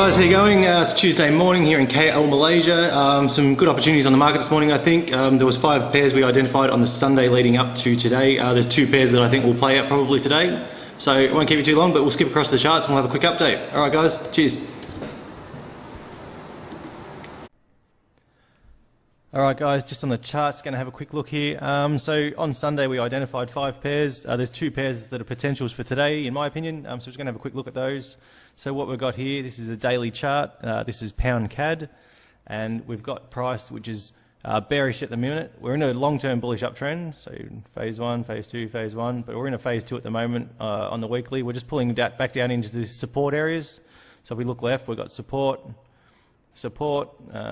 guys, how you going? It's Tuesday morning here in KL, Malaysia. Some good opportunities on the market this morning, I think. There was 5 pairs we identified on the Sunday leading up to today. There's 2 pairs that I think will play out probably today. So it won't keep you too long, but we'll skip across the charts and we'll have a quick update. All right guys, cheers. Alright guys, just on the charts, going to have a quick look here. So on Sunday we identified 5 pairs. There's 2 pairs that are potentials for today in my opinion, so we're just going to have a quick look at those. So what we've got here, this is a daily chart, this is pound CAD, and we've got price which is bearish at the minute. We're in a long-term bullish uptrend, so phase 1, phase 2, phase 1, but we're in a phase 2 at the moment on the weekly. We're just pulling that back down into the support areas. So if we look left, we've got support,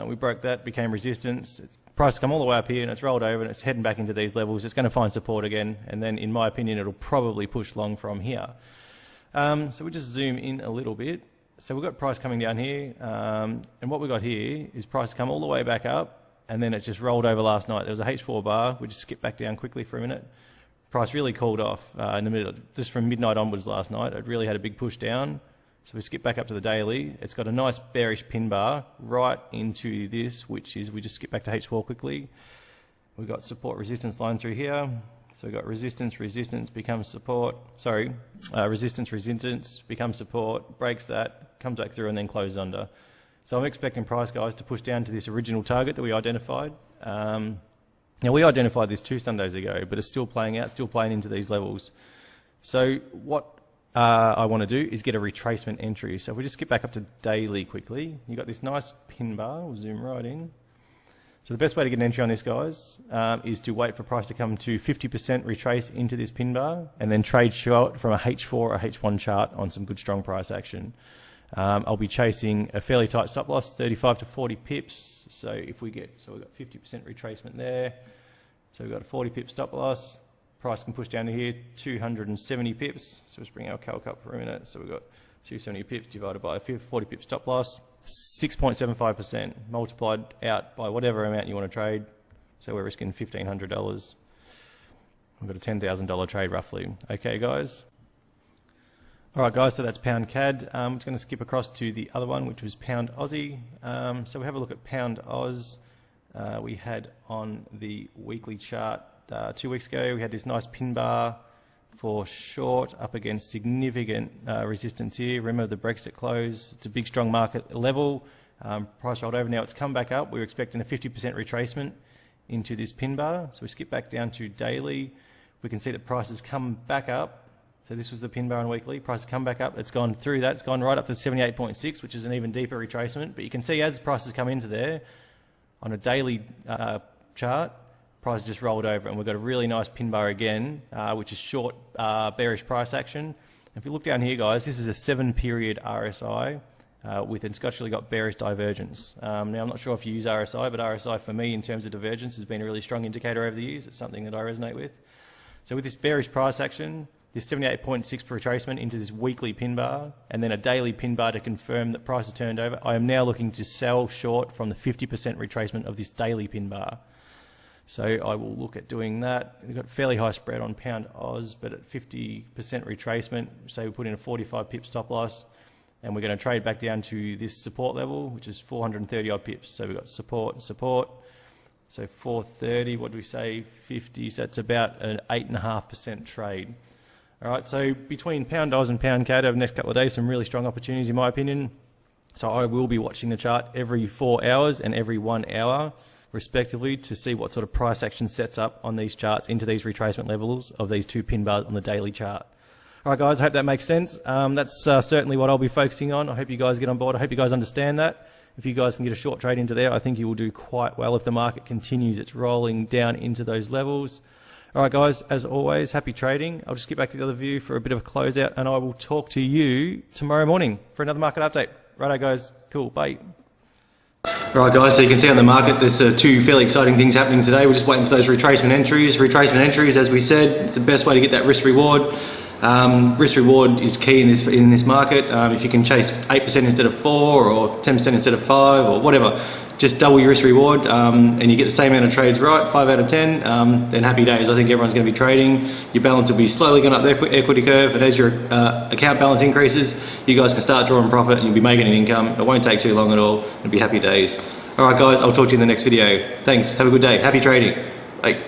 we broke that, became resistance. Price has come all the way up here and it's rolled over and it's heading back into these levels. It's going to find support again, and then in my opinion it'll probably push long from here. So we just zoom in a little bit. So we've got price coming down here, and what we've got here is price come all the way back up, and then it just rolled over last night. There was a H4 bar, we just skipped back down quickly for a minute. Price really cooled off in the middle, just from midnight onwards last night. It really had a big push down. So we skip back up to the daily. It's got a nice bearish pin bar right into this, which is, we just skip back to H4 quickly. We've got support resistance line through here. So we've got resistance, resistance becomes support. Sorry, resistance, resistance becomes support, breaks that, comes back through and then closes under. So I'm expecting price, guys, to push down to this original target that we identified. Now we identified this 2 Sundays ago, but it's still playing out, still playing into these levels. So what I want to do is get a retracement entry. So if we just skip back up to daily quickly, you've got this nice pin bar, we'll zoom right in. So the best way to get an entry on this, guys, is to wait for price to come to 50% retrace into this pin bar and then trade short from a H4 or H1 chart on some good strong price action. I'll be chasing a fairly tight stop loss, 35 to 40 pips. So if we get, so we've got 50% retracement there. So we've got a 40 pip stop loss. Price can push down to here, 270 pips. So let's bring our calc up for a minute. So we've got 270 pips divided by a 40 pip stop loss, 6.75% multiplied out by whatever amount you want to trade. So we're risking $1,500. We've got a $10,000 trade roughly. Okay, guys. All right, guys, so that's pound CAD. I'm just going to skip across to the other one, which was pound Aussie. So we have a look at pound Oz. We had on the weekly chart 2 weeks ago, we had this nice pin bar for short up against significant resistance here. Remember the Brexit close, it's a big strong market level. Price rolled over, now it's come back up. We were expecting a 50% retracement into this pin bar. So we skip back down to daily. We can see that price has come back up. So this was the pin bar on weekly. Price has come back up, it's gone through that, it's gone right up to 78.6, which is an even deeper retracement. But you can see as prices come into there, on a daily chart, price just rolled over and we've got a really nice pin bar again, which is short bearish price action. If you look down here, guys, this is a 7-period RSI with it's actually got bearish divergence. Now I'm not sure if you use RSI, but RSI for me in terms of divergence has been a really strong indicator over the years. It's something that I resonate with. So with this bearish price action, this 78.6 retracement into this weekly pin bar and then a daily pin bar to confirm that price has turned over, I am now looking to sell short from the 50% retracement of this daily pin bar. So I will look at doing that. We've got fairly high spread on pound Oz, but at 50% retracement, say we put in a 45 pip stop loss, and we're going to trade back down to this support level, which is 430 odd pips. So we've got support, support. So 430, what do we say, 50, so that's about an 8.5% trade. All right, so between pound Oz and pound CAD over the next couple of days, some really strong opportunities in my opinion. So I will be watching the chart every 4 hours and every 1 hour, respectively, to see what sort of price action sets up on these charts into these retracement levels of these 2 pin bars on the daily chart. All right, guys, I hope that makes sense. That's certainly what I'll be focusing on. I hope you guys get on board. I hope you guys understand that. If you guys can get a short trade into there, I think you will do quite well if the market continues its rolling down into those levels. All right, guys, as always, happy trading. I'll just get back to the other view for a bit of a closeout, and I will talk to you tomorrow morning for another market update. Righto, guys. Cool. Bye. Right guys, so you can see on the market there's 2 fairly exciting things happening today. We're just waiting for those retracement entries. Retracement entries, as we said, it's the best way to get that risk reward. Risk reward is key in this market. If you can chase 8% instead of 4 or 10% instead of 5 or whatever, just double your risk reward and you get the same amount of trades right, 5 out of 10, then happy days. I think everyone's going to be trading. Your balance will be slowly going up the equity curve, and as your account balance increases, you guys can start drawing profit and you'll be making an income. It won't take too long at all. It'll be happy days. All right, guys, I'll talk to you in the next video. Thanks. Have a good day. Happy trading. Bye.